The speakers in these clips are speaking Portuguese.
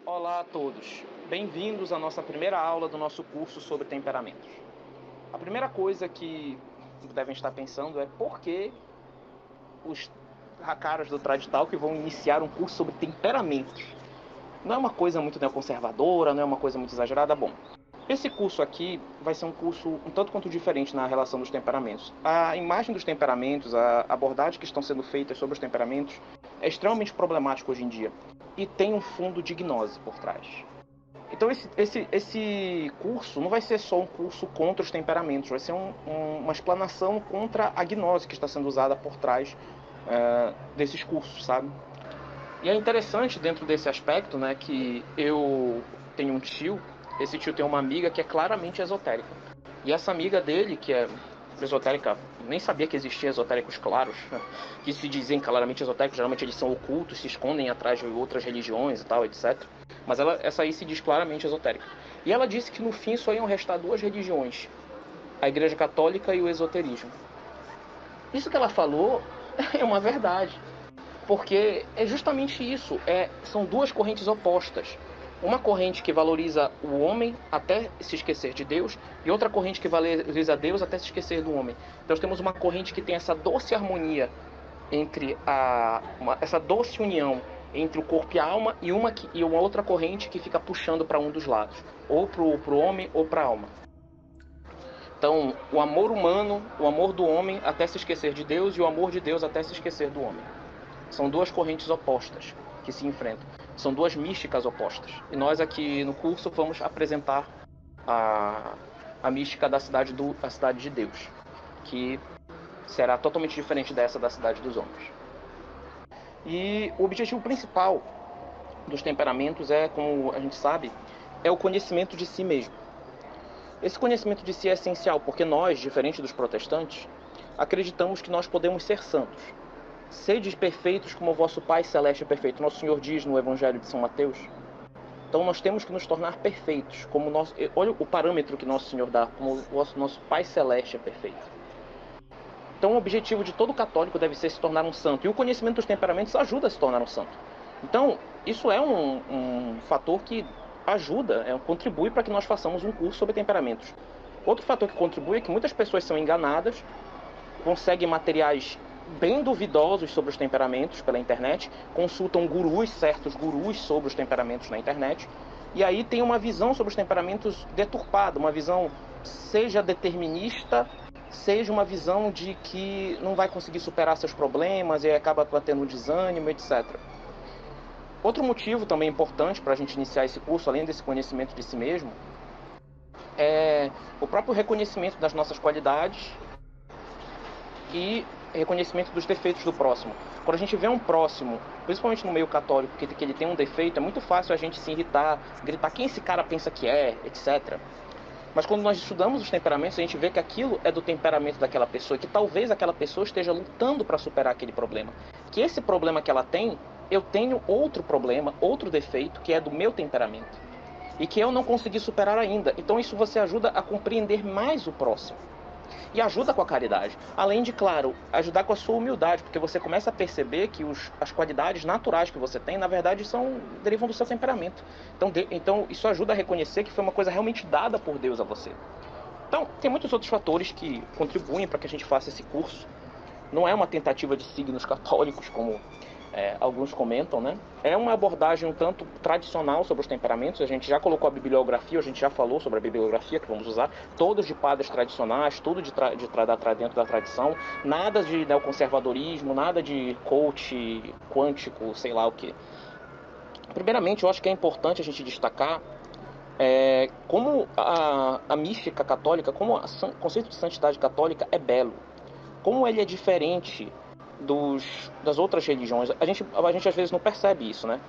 Olá a todos, bem-vindos à nossa primeira aula do nosso curso sobre temperamentos. A primeira coisa que devem estar pensando é por que os caras do Traditalk vão iniciar um curso sobre temperamentos. Não é uma coisa muito neoconservadora, não é uma coisa muito exagerada. Bom, esse curso aqui vai ser um curso um tanto quanto diferente na relação dos temperamentos. A imagem dos temperamentos, a abordagem que estão sendo feitas sobre os temperamentos é extremamente problemático hoje em dia e tem um fundo de gnose por trás. Então esse curso não vai ser só um curso contra os temperamentos, vai ser uma explanação contra a gnose que está sendo usada por trás desses cursos, sabe? E é interessante dentro desse aspecto, né, que eu tenho um tio, esse tio tem uma amiga que é claramente esotérica. E essa amiga dele, que é esotérica, nem sabia que existiam esotéricos claros, que se dizem claramente esotéricos, geralmente eles são ocultos, se escondem atrás de outras religiões e tal, etc. Mas essa aí se diz claramente esotérica. E ela disse que no fim só iam restar duas religiões, a Igreja Católica e o esoterismo. Isso que ela falou é uma verdade. Porque é justamente isso, são duas correntes opostas. Uma corrente que valoriza o homem até se esquecer de Deus, e outra corrente que valoriza Deus até se esquecer do homem. Então nós temos uma corrente que tem essa doce harmonia entre essa doce união entre o corpo e a alma, e uma outra corrente que fica puxando para um dos lados, ou para o homem ou para a alma. Então, o amor humano, o amor do homem até se esquecer de Deus, e o amor de Deus até se esquecer do homem. São duas correntes opostas que se enfrentam. São duas místicas opostas. E nós aqui no curso vamos apresentar a mística da cidade de Deus, que será totalmente diferente dessa da cidade dos homens. E o objetivo principal dos temperamentos como a gente sabe, é o conhecimento de si mesmo. Esse conhecimento de si é essencial porque nós, diferente dos protestantes, acreditamos que nós podemos ser santos. Sede perfeitos como o vosso Pai Celeste é perfeito. Nosso Senhor diz no Evangelho de São Mateus. Então nós temos que nos tornar perfeitos. Olha o parâmetro que Nosso Senhor dá, como o nosso Pai Celeste é perfeito. Então o objetivo de todo católico deve ser se tornar um santo. E o conhecimento dos temperamentos ajuda a se tornar um santo. Então isso é um fator que ajuda, contribui para que nós façamos um curso sobre temperamentos. Outro fator que contribui é que muitas pessoas são enganadas, conseguem materiais bem duvidosos sobre os temperamentos pela internet, consultam certos gurus sobre os temperamentos na internet, e aí tem uma visão sobre os temperamentos deturpada, uma visão seja determinista, seja uma visão de que não vai conseguir superar seus problemas e acaba tendo um desânimo, etc. Outro motivo também importante para a gente iniciar esse curso, além desse conhecimento de si mesmo, é o próprio reconhecimento das nossas qualidades e reconhecimento dos defeitos do próximo. Quando a gente vê um próximo, principalmente no meio católico, que ele tem um defeito, é muito fácil a gente se irritar, gritar quem esse cara pensa que é, etc. Mas quando nós estudamos os temperamentos, a gente vê que aquilo é do temperamento daquela pessoa, que talvez aquela pessoa esteja lutando para superar aquele problema. Que esse problema que ela tem, eu tenho outro problema, outro defeito, que é do meu temperamento. E que eu não consegui superar ainda. Então isso você ajuda a compreender mais o próximo. E ajuda com a caridade. Além de, claro, ajudar com a sua humildade, porque você começa a perceber que as qualidades naturais que você tem, na verdade, derivam do seu temperamento. Então, isso ajuda a reconhecer que foi uma coisa realmente dada por Deus a você. Então, tem muitos outros fatores que contribuem para que a gente faça esse curso. Não é uma tentativa de signos católicos, como alguns comentam, né? É uma abordagem um tanto tradicional sobre os temperamentos. A gente já colocou a bibliografia, a gente já falou sobre a bibliografia que vamos usar, todos de padres tradicionais, tudo dentro da tradição, nada de neoconservadorismo, nada de coach quântico, sei lá o que. Primeiramente, eu acho que é importante a gente destacar como a mística católica, como o conceito de santidade católica é belo, como ele é diferente das outras religiões. A gente às vezes não percebe isso, né?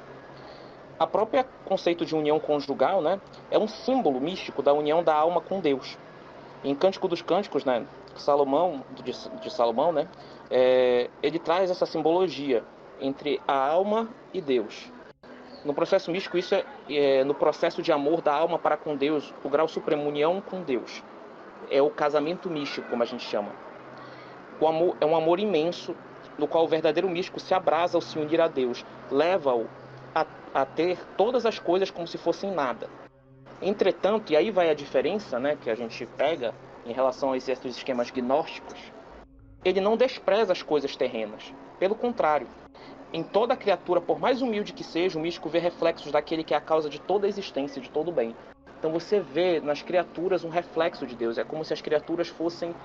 A própria conceito de união conjugal, né, é um símbolo místico da união da alma com Deus. Em Cântico dos Cânticos, né, de Salomão, né, ele traz essa simbologia entre a alma e Deus. No processo místico, isso no processo de amor da alma para com Deus, o grau supremo, união com Deus. É o casamento místico, como a gente chama. O amor é um amor imenso, no qual o verdadeiro místico se abrasa ao se unir a Deus, leva-o a ter todas as coisas como se fossem nada. Entretanto, e aí vai a diferença, né, que a gente pega em relação a esses esquemas gnósticos, ele não despreza as coisas terrenas. Pelo contrário, em toda criatura, por mais humilde que seja, o místico vê reflexos daquele que é a causa de toda a existência, de todo o bem. Então você vê nas criaturas um reflexo de Deus. É como se as criaturas fossem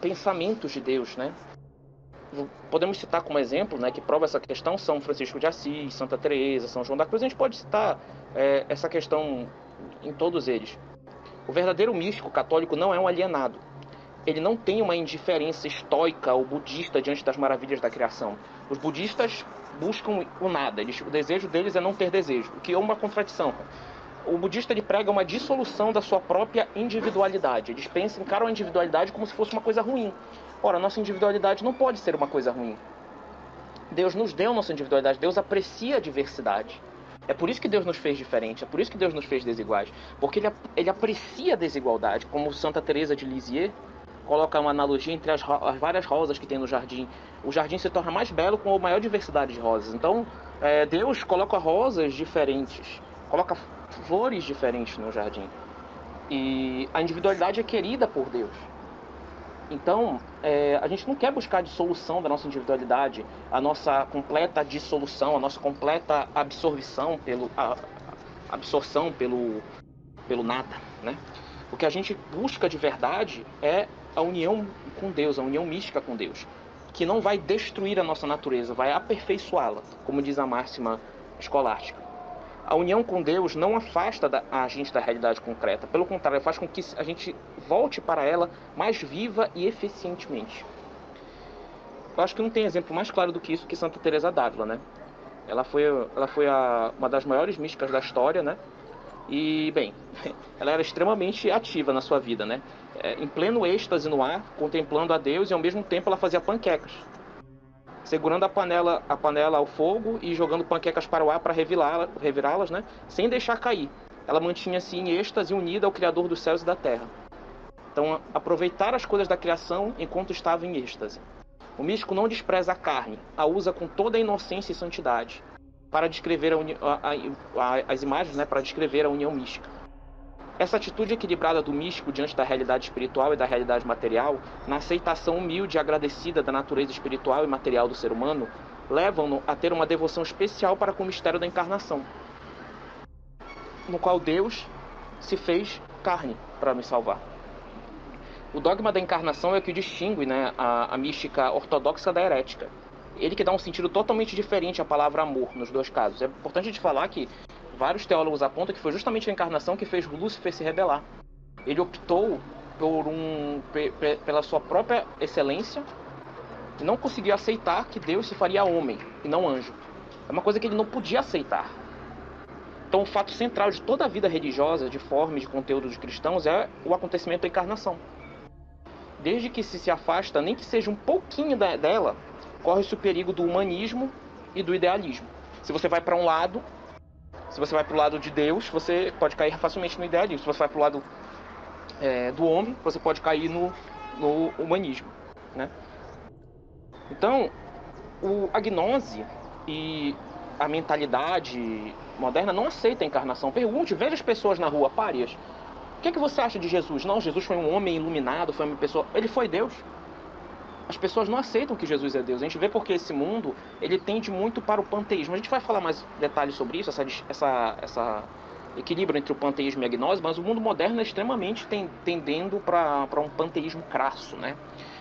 pensamentos de Deus, né? Podemos citar como exemplo, né, que prova essa questão, São Francisco de Assis, Santa Teresa, São João da Cruz. A gente pode citar essa questão em todos eles. O verdadeiro místico católico não é um alienado. Ele não tem uma indiferença estoica ou budista diante das maravilhas da criação. Os budistas buscam o nada. O desejo deles é não ter desejo, o que é uma contradição. O budista ele prega uma dissolução da sua própria individualidade. Eles pensam, encaram a individualidade como se fosse uma coisa ruim. Ora, nossa individualidade não pode ser uma coisa ruim. Deus nos deu nossa individualidade, Deus aprecia a diversidade. É por isso que Deus nos fez diferente, é por isso que Deus nos fez desiguais. Porque ele aprecia a desigualdade, como Santa Teresa de Lisieux coloca uma analogia entre as várias rosas que tem no jardim. O jardim se torna mais belo com a maior diversidade de rosas. Então, Deus coloca rosas diferentes, coloca flores diferentes no jardim. E a individualidade é querida por Deus. Então, a gente não quer buscar a dissolução da nossa individualidade, a nossa completa dissolução, a nossa completa absorção pelo nada, né? O que a gente busca de verdade é a união com Deus, a união mística com Deus, que não vai destruir a nossa natureza, vai aperfeiçoá-la, como diz a máxima escolástica. A união com Deus não afasta a gente da realidade concreta, pelo contrário, faz com que a gente volte para ela mais viva e eficientemente. Eu acho que não tem exemplo mais claro do que isso que Santa Teresa d'Ávila, né? Ela foi uma das maiores místicas da história, né? E, bem, ela era extremamente ativa na sua vida, né? Em pleno êxtase no ar, contemplando a Deus, e ao mesmo tempo ela fazia panquecas, segurando a panela ao fogo e jogando panquecas para o ar para revirá-las, né? Sem deixar cair. Ela mantinha-se em êxtase unida ao Criador dos céus e da terra. Então, aproveitar as coisas da criação enquanto estava em êxtase. O místico não despreza a carne, a usa com toda a inocência e santidade para descrever as imagens, né? Para descrever a união mística. Essa atitude equilibrada do místico diante da realidade espiritual e da realidade material, na aceitação humilde e agradecida da natureza espiritual e material do ser humano, levam-no a ter uma devoção especial para com o mistério da encarnação, no qual Deus se fez carne para nos salvar. O dogma da encarnação é o que distingue, né, a mística ortodoxa da herética. Ele que dá um sentido totalmente diferente à palavra amor nos dois casos. É importante a gente falar que vários teólogos apontam que foi justamente a encarnação que fez Lúcifer se rebelar. Ele optou pela sua própria excelência e não conseguiu aceitar que Deus se faria homem e não anjo. É uma coisa que ele não podia aceitar. Então o fato central de toda a vida religiosa, de forma e de conteúdo de cristãos, é o acontecimento da encarnação. Desde que se afasta, nem que seja um pouquinho dela, corre-se o perigo do humanismo e do idealismo. Se você vai para um lado, se você vai para o lado de Deus, você pode cair facilmente no idealismo. Se você vai para o lado do homem, você pode cair no humanismo, né? Então, a gnose e a mentalidade moderna não aceita a encarnação. Pergunte, veja as pessoas na rua, párias. O que você acha de Jesus? Não, Jesus foi um homem iluminado, foi uma pessoa... Ele foi Deus. As pessoas não aceitam que Jesus é Deus. A gente vê porque esse mundo, ele tende muito para o panteísmo. A gente vai falar mais detalhes sobre isso, essa equilíbrio entre o panteísmo e a gnose, mas o mundo moderno é extremamente tendendo para um panteísmo crasso, né?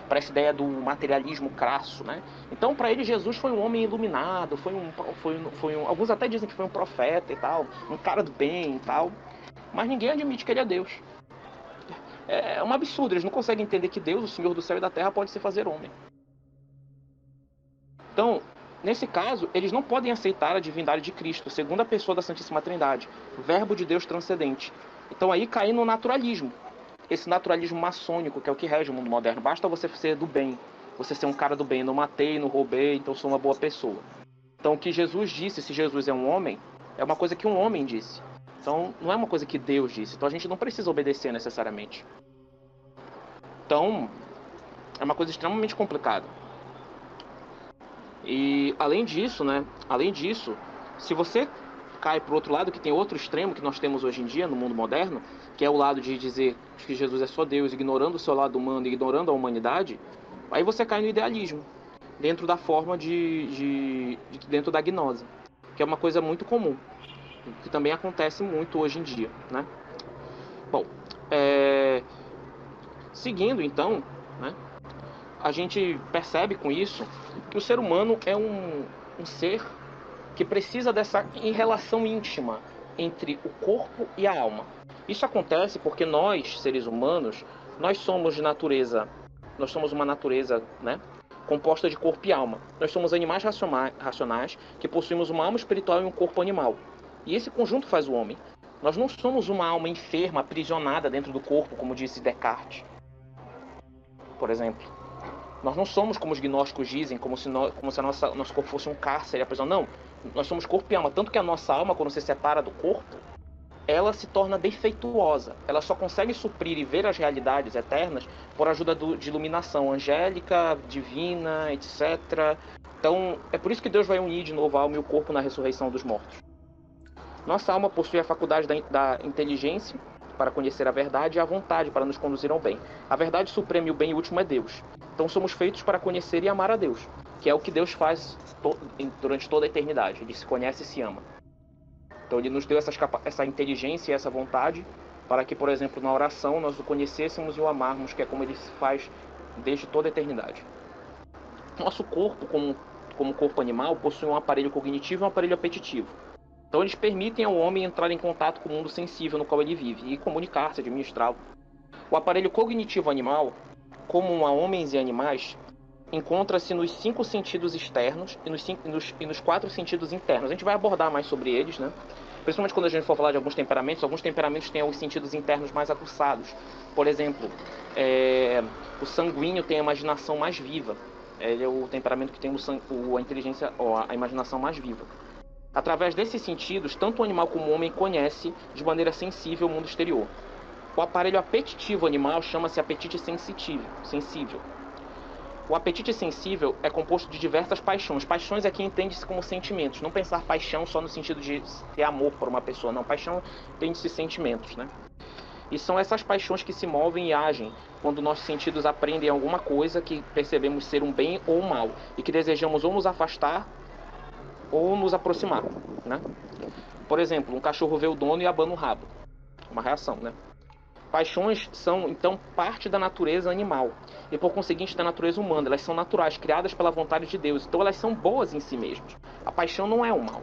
Para essa ideia do materialismo crasso, né? Então, para ele, Jesus foi um homem iluminado, alguns até dizem que foi um profeta e tal, um cara do bem e tal, mas ninguém admite que ele é Deus. É um absurdo, eles não conseguem entender que Deus, o Senhor do céu e da terra, pode se fazer homem. Então, nesse caso, eles não podem aceitar a divindade de Cristo, segunda pessoa da Santíssima Trindade, verbo de Deus transcendente. Então aí cai no naturalismo, esse naturalismo maçônico, que é o que rege o mundo moderno. Basta você ser do bem, você ser um cara do bem, não matei, não roubei, então sou uma boa pessoa. Então o que Jesus disse, se Jesus é um homem, é uma coisa que um homem disse. Então não é uma coisa que Deus disse, então a gente não precisa obedecer necessariamente. Então é uma coisa extremamente complicada. E além disso, né? Além disso, se você cai para o outro lado, que tem outro extremo que nós temos hoje em dia no mundo moderno, que é o lado de dizer que Jesus é só Deus, ignorando o seu lado humano, ignorando a humanidade, aí você cai no idealismo, dentro da forma dentro da gnose, que é uma coisa muito comum, que também acontece muito hoje em dia, né? Bom, seguindo então, né? A gente percebe com isso que o ser humano é um ser que precisa dessa relação íntima entre o corpo e a alma. Isso acontece porque nós, seres humanos, nós somos de natureza, nós somos uma natureza, né, composta de corpo e alma. Nós somos animais racionais que possuímos uma alma espiritual e um corpo animal. E esse conjunto faz o homem. Nós não somos uma alma enferma, aprisionada dentro do corpo, como disse Descartes, por exemplo. Nós não somos como os gnósticos dizem, como se nosso corpo fosse um cárcere, a prisão. Não, nós somos corpo e alma. Tanto que a nossa alma, quando se separa do corpo, ela se torna defeituosa. Ela só consegue suprir e ver as realidades eternas por ajuda de iluminação angélica, divina, etc. Então, é por isso que Deus vai unir de novo a alma e o corpo na ressurreição dos mortos. Nossa alma possui a faculdade da inteligência para conhecer a verdade e a vontade para nos conduzir ao bem. A verdade suprema e o bem último é Deus. Então somos feitos para conhecer e amar a Deus, que é o que Deus faz durante toda a eternidade. Ele se conhece e se ama. Então ele nos deu essa inteligência e essa vontade para que, por exemplo, na oração nós o conhecêssemos e o amarmos, que é como ele se faz desde toda a eternidade. Nosso corpo, como corpo animal, possui um aparelho cognitivo e um aparelho apetitivo. Então eles permitem ao homem entrar em contato com o mundo sensível no qual ele vive e comunicar-se, administrá-lo. O aparelho cognitivo animal, comum a homens e animais, encontra-se nos 5 sentidos externos e nos 4 sentidos internos. A gente vai abordar mais sobre eles, né? Principalmente quando a gente for falar de alguns temperamentos têm os sentidos internos mais aguçados. Por exemplo, o sanguíneo tem a imaginação mais viva. Ele é o temperamento que tem a inteligência, a imaginação mais viva. Através desses sentidos, tanto o animal como o homem conhece de maneira sensível o mundo exterior. O aparelho apetitivo animal chama-se apetite sensível. O apetite sensível é composto de diversas paixões. Paixões aqui entende-se como sentimentos. Não pensar paixão só no sentido de ter amor por uma pessoa. Não, paixão entende-se sentimentos, né? E são essas paixões que se movem e agem quando nossos sentidos aprendem alguma coisa que percebemos ser um bem ou um mal e que desejamos ou nos afastar ou nos aproximar, né? Por exemplo, um cachorro vê o dono e abana o rabo. Uma reação, né? Paixões são, então, parte da natureza animal e, por conseguinte, da natureza humana. Elas são naturais, criadas pela vontade de Deus. Então, elas são boas em si mesmas. A paixão não é o mal.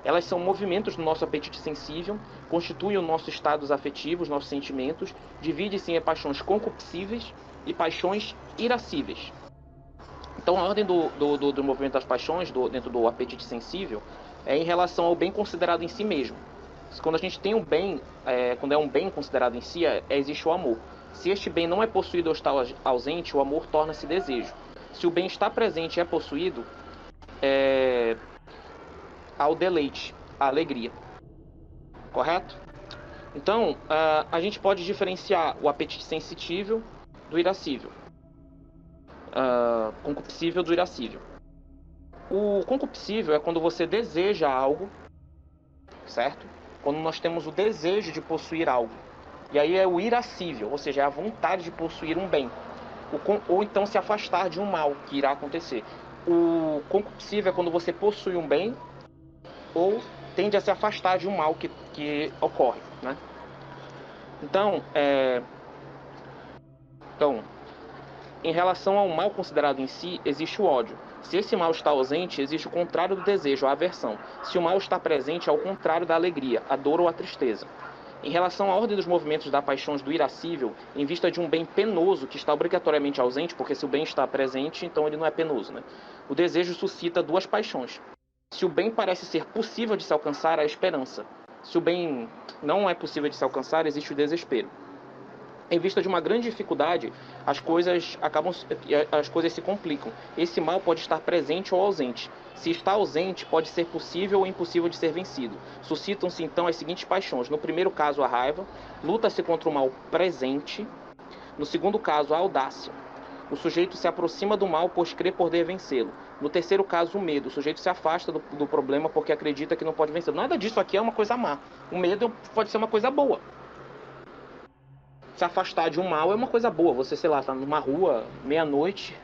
Elas são movimentos do nosso apetite sensível, constituem os nossos estados afetivos, nossos sentimentos, divide-se em paixões concupiscíveis e paixões irascíveis. Então, a ordem do movimento das paixões, dentro do apetite sensível, é em relação ao bem considerado em si mesmo. Quando a gente tem um bem, quando é um bem considerado em si, existe o amor. Se este bem não é possuído ou está ausente, o amor torna-se desejo. Se o bem está presente e é possuído, há o deleite, a alegria. Correto? Então, a gente pode diferenciar o apetite sensível do irascível. Concupiscível do irascível. O concupiscível é quando você deseja algo, certo? Quando nós temos o desejo de possuir algo. E aí é o irascível, ou seja, é a vontade de possuir um bem. Ou então se afastar de um mal que irá acontecer. O concupiscível é quando você possui um bem ou tende a se afastar de um mal que ocorre, né? Então, em relação ao mal considerado em si, existe o ódio. Se esse mal está ausente, existe o contrário do desejo, a aversão. Se o mal está presente, é o contrário da alegria, a dor ou a tristeza. Em relação à ordem dos movimentos da paixões do irascível, em vista de um bem penoso que está obrigatoriamente ausente, porque se o bem está presente, então ele não é penoso, né? O desejo suscita 2 paixões. Se o bem parece ser possível de se alcançar, há a esperança. Se o bem não é possível de se alcançar, existe o desespero. Em vista de uma grande dificuldade, as coisas se complicam. Esse mal pode estar presente ou ausente. Se está ausente, pode ser possível ou impossível de ser vencido. Suscitam-se então as seguintes paixões. No primeiro caso, a raiva. Luta-se contra o mal presente. No segundo caso, a audácia. o sujeito se aproxima do mal, pois crê poder vencê-lo. No terceiro caso, o medo. O sujeito se afasta do problema porque acredita que não pode vencê-lo. Nada disso aqui é uma coisa má. O medo pode ser uma coisa boa. Se afastar de um mal é uma coisa boa. Você, sei lá, tá numa rua, meia-noite,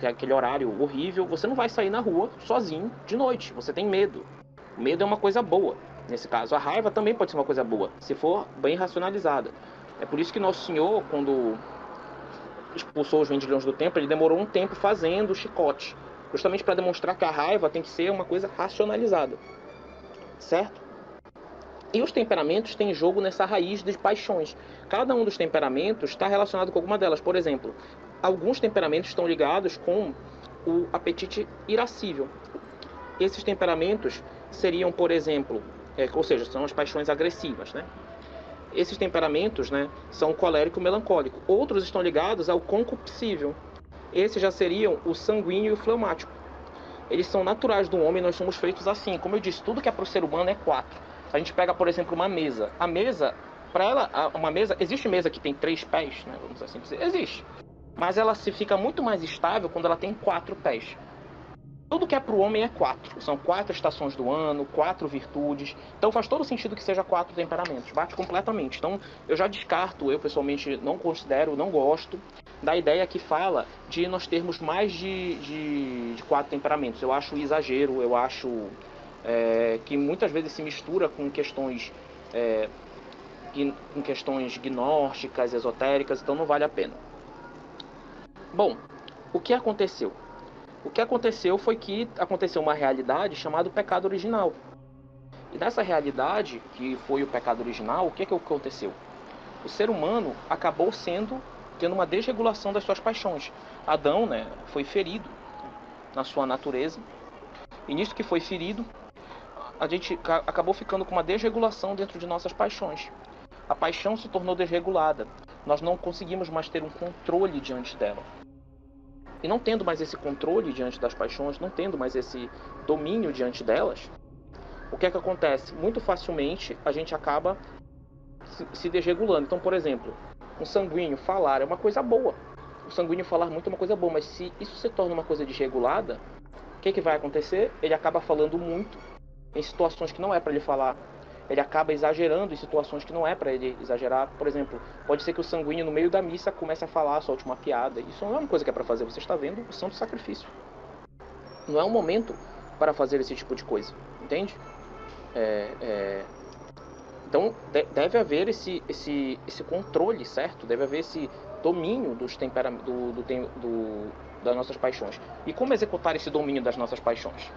aquele horário horrível, você não vai sair na rua sozinho de noite. Você tem medo. O medo é uma coisa boa. Nesse caso, a raiva também pode ser uma coisa boa, se for bem racionalizada. É por isso que Nosso Senhor, quando expulsou os vendilhões do templo, ele demorou um tempo fazendo o chicote, justamente para demonstrar que a raiva tem que ser uma coisa racionalizada, certo? E os temperamentos têm jogo nessa raiz de paixões. Cada um dos temperamentos está relacionado com alguma delas. Por exemplo, alguns temperamentos estão ligados com o apetite irascível. Esses temperamentos seriam, por exemplo, ou seja, são as paixões agressivas, né? Esses temperamentos, né, são o colérico e o melancólico. Outros estão ligados ao concupiscível. Esses já seriam o sanguíneo e o fleumático. Eles são naturais do homem, nós somos feitos assim. Como eu disse, tudo que é para o ser humano é 4. A gente pega, por exemplo, uma mesa. A mesa, para ela, uma mesa, existe mesa que tem 3 pés, né, vamos assim dizer, existe. Mas ela se fica muito mais estável quando ela tem 4 pés. Tudo que é para o homem é 4. São 4 estações do ano, 4 virtudes. Então faz todo sentido que seja 4 temperamentos. Bate completamente. Então eu já descarto, eu pessoalmente não considero, não gosto da ideia que fala de nós termos mais de 4 temperamentos. Eu acho exagero, eu acho que muitas vezes se mistura com questões gnósticas, esotéricas, então não vale a pena. Bom, o que aconteceu? O que aconteceu foi que aconteceu uma realidade chamada pecado original. E nessa realidade, que foi o pecado original, o que aconteceu? O ser humano acabou tendo uma desregulação das suas paixões. Adão, né, foi ferido na sua natureza. E nisso que foi ferido, a gente acabou ficando com uma desregulação dentro de nossas paixões. A paixão se tornou desregulada. Nós não conseguimos mais ter um controle diante dela. E não tendo mais esse controle diante das paixões, não tendo mais esse domínio diante delas, o que acontece? Muito facilmente a gente acaba se desregulando. Então, por exemplo, um sanguíneo falar é uma coisa boa. O sanguíneo falar muito é uma coisa boa, mas se isso se torna uma coisa desregulada, o que vai acontecer? Ele acaba falando muito em situações que não é para ele falar. Ele acaba exagerando em situações que não é para ele exagerar. Por exemplo, pode ser que o sanguíneo no meio da missa comece a falar, solte uma piada. Isso não é uma coisa que é para fazer. Você está vendo o santo sacrifício. Não é um momento para fazer esse tipo de coisa. Entende? Então deve haver esse controle, certo? Deve haver esse domínio dos das nossas paixões. E como executar esse domínio das nossas paixões?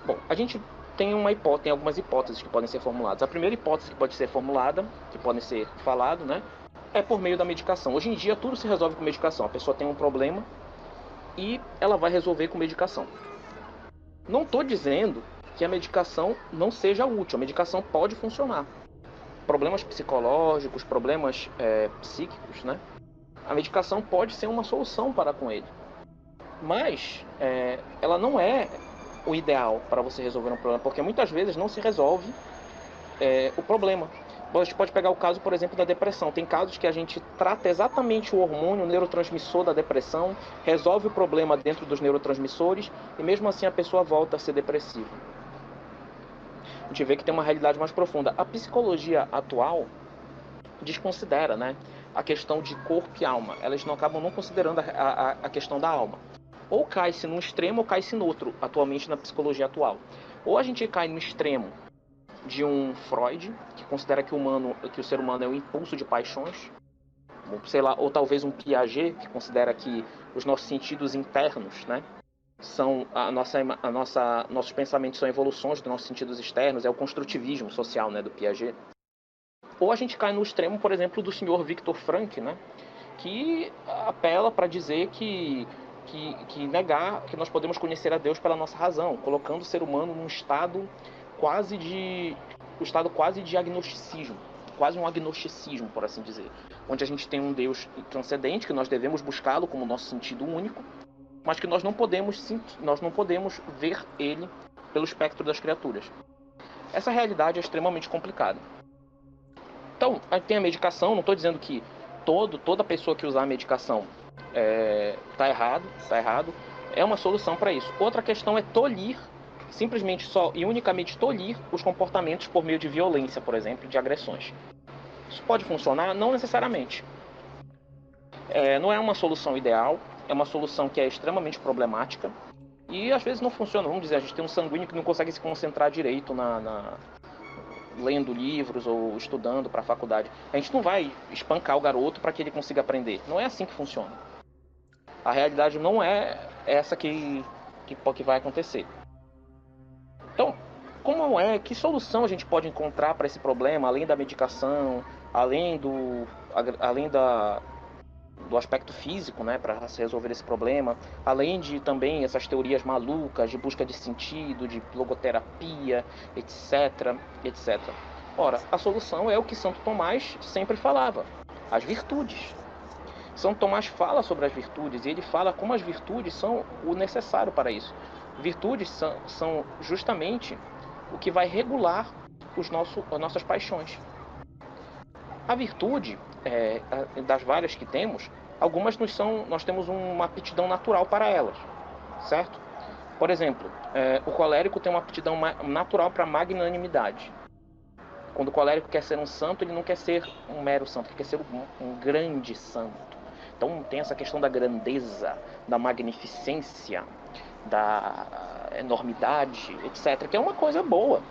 Bom, a gente tem algumas hipóteses que podem ser formuladas. A primeira hipótese que pode ser formulada, que pode ser falado, né, é por meio da medicação. Hoje em dia tudo se resolve com medicação. A pessoa tem um problema e ela vai resolver com medicação. Não estou dizendo que a medicação não seja útil. A medicação pode funcionar. Problemas psicológicos, problemas psíquicos, né? A medicação pode ser uma solução para com ele. Mas ela não é o ideal para você resolver um problema, porque muitas vezes não se resolve o problema. A gente pode pegar o caso, por exemplo, da depressão. Tem casos que a gente trata exatamente o hormônio, o neurotransmissor da depressão, resolve o problema dentro dos neurotransmissores e mesmo assim a pessoa volta a ser depressiva. A gente vê que tem uma realidade mais profunda. A psicologia atual desconsidera, né, a questão de corpo e alma. Elas acabam não considerando a questão da alma. Ou cai-se num extremo ou cai-se no outro, atualmente na psicologia atual. Ou a gente cai no extremo de um Freud, que considera que o ser humano é um impulso de paixões, sei lá, ou talvez um Piaget, que considera que os nossos sentidos internos, né, são nossos pensamentos são evoluções dos nossos sentidos externos, é o construtivismo social, né, do Piaget. Ou a gente cai no extremo, por exemplo, do senhor Viktor Frankl, né, que apela para dizer que negar que nós podemos conhecer a Deus pela nossa razão, colocando o ser humano num estado quase de agnosticismo, quase um agnosticismo, por assim dizer, onde a gente tem um Deus transcendente que nós devemos buscá-lo como nosso sentido único, mas que nós não podemos ver ele pelo espectro das criaturas. Essa realidade é extremamente complicada. Então, tem a medicação, não estou dizendo que toda pessoa que usar a medicação tá errado. É uma solução para isso. Outra questão é tolir, simplesmente só e unicamente tolir os comportamentos por meio de violência, por exemplo, de agressões. Isso pode funcionar? Não necessariamente. Não é uma solução ideal, é uma solução que é extremamente problemática e às vezes não funciona. Vamos dizer, a gente tem um sanguíneo que não consegue se concentrar direito lendo livros ou estudando para a faculdade. A gente não vai espancar o garoto para que ele consiga aprender. Não é assim que funciona. A realidade não é essa que vai acontecer. Então, que solução a gente pode encontrar para esse problema, além da medicação, além do aspecto físico, né, para se resolver esse problema, além de também essas teorias malucas de busca de sentido, de logoterapia, etc, etc. Ora, a solução é o que Santo Tomás sempre falava: as virtudes. São Tomás fala sobre as virtudes e ele fala como as virtudes são o necessário para isso. Virtudes são justamente o que vai regular as nossas paixões. A virtude, das várias que temos, algumas nós temos uma aptidão natural para elas, certo? Por exemplo, o colérico tem uma aptidão natural para magnanimidade. Quando o colérico quer ser um santo, ele não quer ser um mero santo, ele quer ser um grande santo. Então tem essa questão da grandeza, da magnificência, da enormidade, etc. Que é uma coisa boa.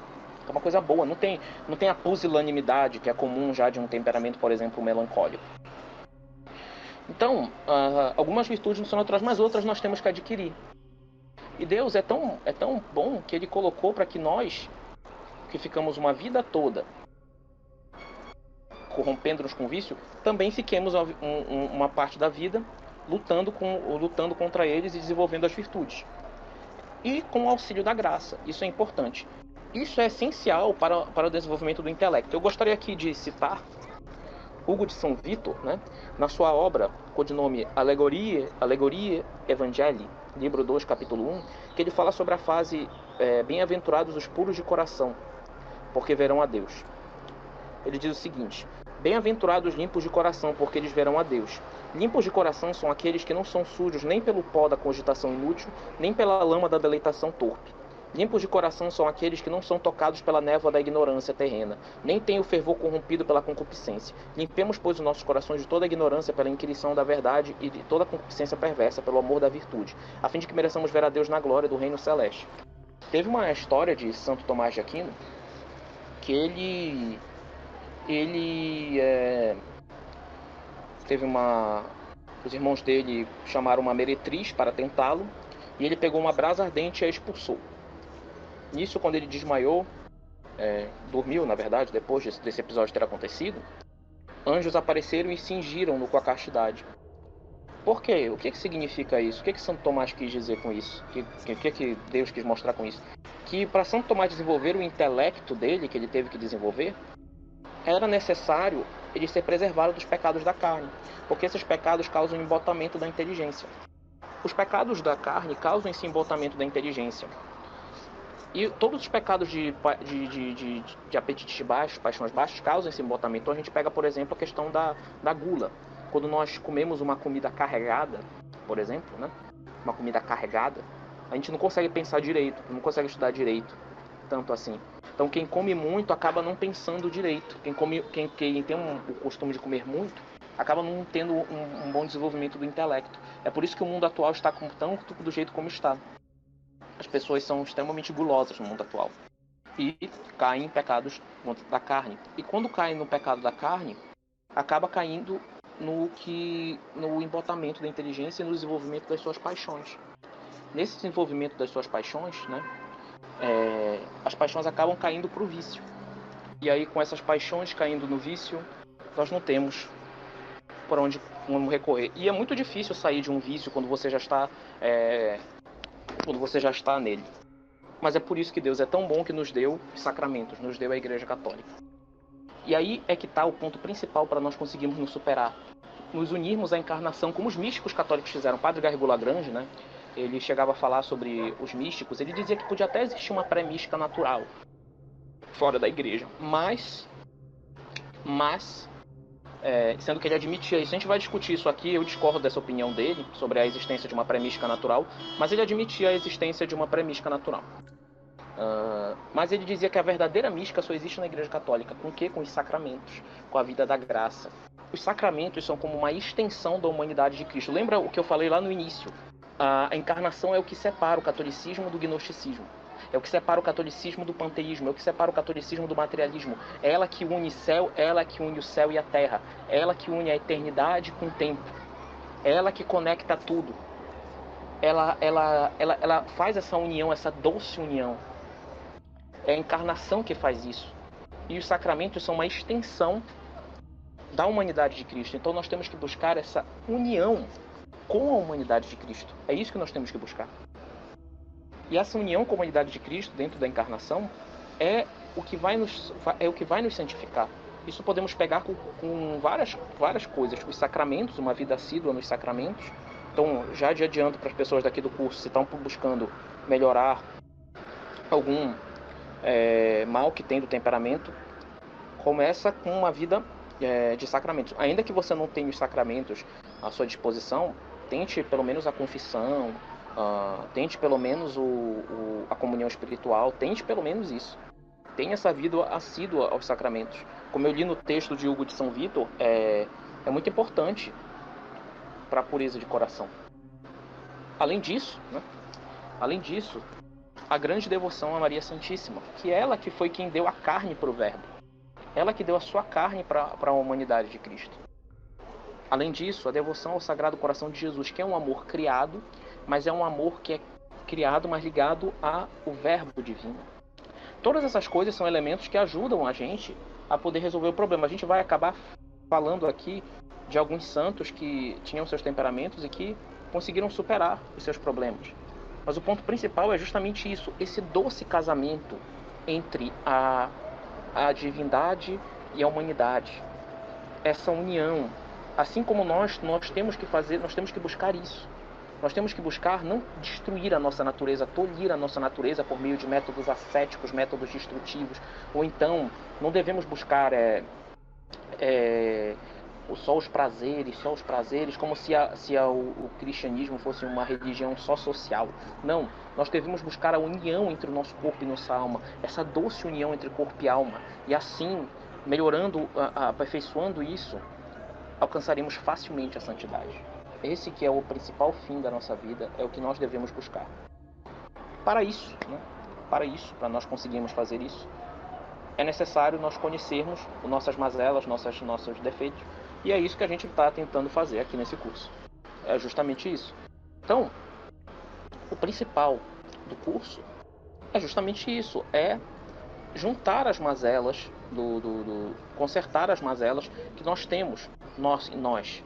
Não tem a pusilanimidade, que é comum já de um temperamento, por exemplo, melancólico. Então, algumas virtudes não são naturais, mas outras nós temos que adquirir. E Deus é tão bom que Ele colocou para que nós, que ficamos uma vida toda corrompendo-nos com o vício, também fiquemos uma parte da vida lutando contra eles e desenvolvendo as virtudes. E com o auxílio da graça. Isso é importante. Isso é essencial para o desenvolvimento do intelecto. Eu gostaria aqui de citar Hugo de São Vitor, né, na sua obra, codinome Alegoria Evangelii, livro 2, capítulo 1, que ele fala sobre a fase bem-aventurados os puros de coração, porque verão a Deus. Ele diz o seguinte: bem-aventurados os limpos de coração, porque eles verão a Deus. Limpos de coração são aqueles que não são sujos nem pelo pó da cogitação inútil, nem pela lama da deleitação torpe. Limpos de coração são aqueles que não são tocados pela névoa da ignorância terrena, nem têm o fervor corrompido pela concupiscência. Limpemos, pois, os nossos corações de toda a ignorância pela inquirição da verdade e de toda a concupiscência perversa pelo amor da virtude, a fim de que mereçamos ver a Deus na glória do reino celeste. Teve uma história de Santo Tomás de Aquino que ele os irmãos dele chamaram uma meretriz para tentá-lo, e ele pegou uma brasa ardente e a expulsou. Nisso, quando ele desmaiou, dormiu, na verdade, depois desse episódio ter acontecido, anjos apareceram e cingiram-no com a castidade. Por quê? O que significa isso? O que Santo Tomás quis dizer com isso? O que Deus quis mostrar com isso? Que para Santo Tomás desenvolver o intelecto dele, que ele teve que desenvolver, era necessário ele ser preservado dos pecados da carne, porque esses pecados causam embotamento da inteligência. Os pecados da carne causam esse embotamento da inteligência. E todos os pecados de apetites baixos, paixões baixas, causam esse embotamento. Então a gente pega, por exemplo, a questão da gula. Quando nós comemos uma comida carregada, por exemplo, né? Uma comida carregada, a gente não consegue pensar direito, não consegue estudar direito, tanto assim. Então quem come muito acaba não pensando direito. Quem tem o costume de comer muito acaba não tendo um bom desenvolvimento do intelecto. É por isso que o mundo atual está tanto do jeito como está. As pessoas são extremamente gulosas no mundo atual e caem em pecados da carne. E quando caem no pecado da carne, acaba caindo no embotamento da inteligência e no desenvolvimento das suas paixões. Nesse desenvolvimento das suas paixões, né, as paixões acabam caindo para o vício. E aí, com essas paixões caindo no vício, nós não temos por onde recorrer. E é muito difícil sair de um vício quando você já está nele. Mas é por isso que Deus é tão bom que nos deu sacramentos, nos deu a Igreja Católica. E aí é que está o ponto principal para nós conseguirmos nos superar. Nos unirmos à encarnação, como os místicos católicos fizeram. O Padre Garrigou Lagrange, né, ele chegava a falar sobre os místicos. Ele dizia que podia até existir uma pré-mística natural fora da igreja. Mas mas, sendo que ele admitia isso. A gente vai discutir isso aqui, eu discordo dessa opinião dele sobre a existência de uma pré-mística natural, mas ele admitia a existência de uma pré-mística natural. Mas ele dizia que a verdadeira mística só existe na Igreja Católica. Com o quê? Com os sacramentos, com a vida da graça. Os sacramentos são como uma extensão da humanidade de Cristo. Lembra o que eu falei lá no início? A encarnação é o que separa o catolicismo do gnosticismo. É o que separa o catolicismo do panteísmo. É o que separa o catolicismo do materialismo. É ela que une céu, é ela que une o céu e a terra. É ela que une a eternidade com o tempo. É ela que conecta tudo. Ela faz essa união, essa doce união. É a encarnação que faz isso. E os sacramentos são uma extensão da humanidade de Cristo. Então nós temos que buscar essa união com a humanidade de Cristo. É isso que nós temos que buscar. E essa união com a humanidade de Cristo dentro da encarnação é o que vai nos santificar. Isso podemos pegar com várias coisas. Os sacramentos, uma vida assídua nos sacramentos. Então, já de adianto para as pessoas daqui do curso, se estão buscando melhorar algum mal que tem do temperamento, começa com uma vida de sacramentos. Ainda que você não tenha os sacramentos à sua disposição, tente pelo menos a confissão, tente pelo menos a comunhão espiritual, tente pelo menos isso. Tenha essa vida assídua aos sacramentos. Como eu li no texto de Hugo de São Vítor, é muito importante para a pureza de coração. Além disso, a grande devoção a Maria Santíssima, que ela que foi quem deu a carne para o Verbo. Ela que deu a sua carne para a humanidade de Cristo. Além disso, a devoção ao Sagrado Coração de Jesus, que é um amor criado, mas é um amor que é criado, mas ligado ao Verbo Divino. Todas essas coisas são elementos que ajudam a gente a poder resolver o problema. A gente vai acabar falando aqui de alguns santos que tinham seus temperamentos e que conseguiram superar os seus problemas. Mas o ponto principal é justamente isso, esse doce casamento entre a divindade e a humanidade. Essa união. Assim como nós temos que fazer, nós temos que buscar isso. Nós temos que buscar não destruir a nossa natureza, tolir a nossa natureza por meio de métodos ascéticos, métodos destrutivos. Ou então, não devemos buscar só os prazeres, como se o cristianismo fosse uma religião só social. Não, nós devemos buscar a união entre o nosso corpo e nossa alma, essa doce união entre corpo e alma. E assim, melhorando, aperfeiçoando isso, alcançaremos facilmente a santidade. Esse que é o principal fim da nossa vida, é o que nós devemos buscar. Para isso, para nós conseguirmos fazer isso, é necessário nós conhecermos nossas mazelas, nossos defeitos, e é isso que a gente está tentando fazer aqui nesse curso. É justamente isso. Então, o principal do curso é justamente isso, é juntar as mazelas, consertar as mazelas que nós temos, nós.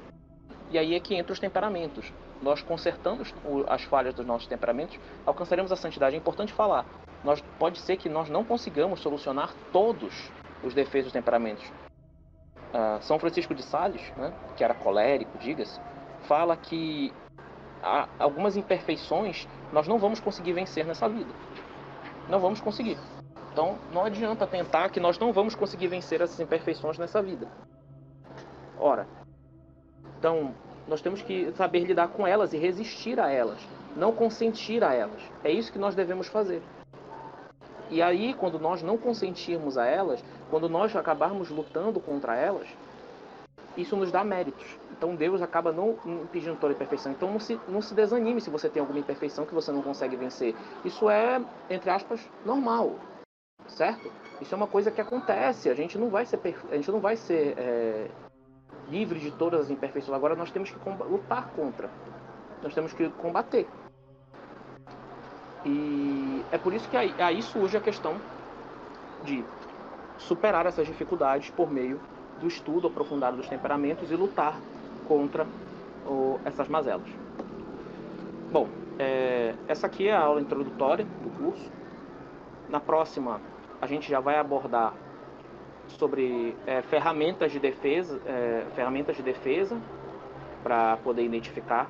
E aí é que entra os temperamentos. Nós consertando as falhas dos nossos temperamentos, alcançaremos a santidade. É importante falar, pode ser que nós não consigamos solucionar todos os defeitos dos temperamentos. São Francisco de Sales, né, que era colérico, diga-se, fala que algumas imperfeições nós não vamos conseguir vencer nessa vida. Não vamos conseguir. Então, não adianta tentar, que nós não vamos conseguir vencer essas imperfeições nessa vida. Ora, então, nós temos que saber lidar com elas e resistir a elas, não consentir a elas. É isso que nós devemos fazer. E aí, quando nós não consentirmos a elas, quando nós acabarmos lutando contra elas, isso nos dá méritos. Então, Deus acaba não impedindo toda imperfeição. Então, não se desanime se você tem alguma imperfeição que você não consegue vencer. Isso é, entre aspas, normal, certo? Isso é uma coisa que acontece. A gente não vai ser livre de todas as imperfeições. Agora nós temos que lutar contra. Nós temos que combater. E é por isso que aí surge a questão de superar essas dificuldades por meio do estudo aprofundado dos temperamentos e lutar contra essas mazelas. Bom, essa aqui é a aula introdutória do curso. Na próxima, a gente já vai abordar sobre ferramentas de defesa para poder identificar,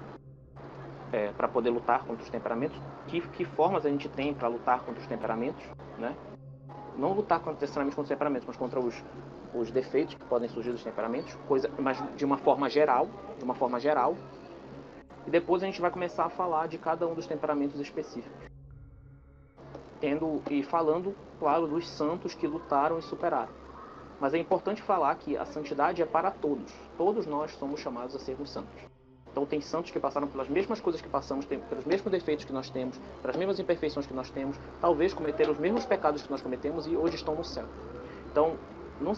para poder lutar contra os temperamentos. Que formas a gente tem para lutar contra os temperamentos, né? Não lutar necessariamente contra os temperamentos, mas contra os defeitos que podem surgir dos temperamentos, mas de uma forma geral, e depois a gente vai começar a falar de cada um dos temperamentos específicos, falando, claro, dos santos que lutaram e superaram. Mas é importante falar que a santidade é para todos. Todos nós somos chamados a sermos santos. Então tem santos que passaram pelas mesmas coisas que passamos, pelos mesmos defeitos que nós temos, pelas mesmas imperfeições que nós temos, talvez cometeram os mesmos pecados que nós cometemos e hoje estão no céu. Então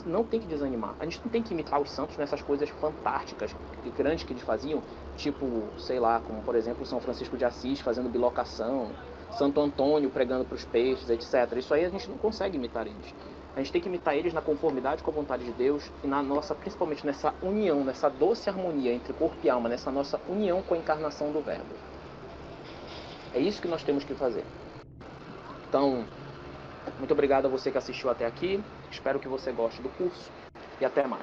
não tem que desanimar. A gente não tem que imitar os santos nessas coisas fantásticas, grandes que eles faziam, tipo, sei lá, como por exemplo São Francisco de Assis fazendo bilocação, Santo Antônio pregando para os peixes, etc. Isso aí a gente não consegue imitar eles. A gente tem que imitar eles na conformidade com a vontade de Deus e principalmente nessa união, nessa doce harmonia entre corpo e alma, nessa nossa união com a encarnação do Verbo. É isso que nós temos que fazer. Então, muito obrigado a você que assistiu até aqui. Espero que você goste do curso e até mais.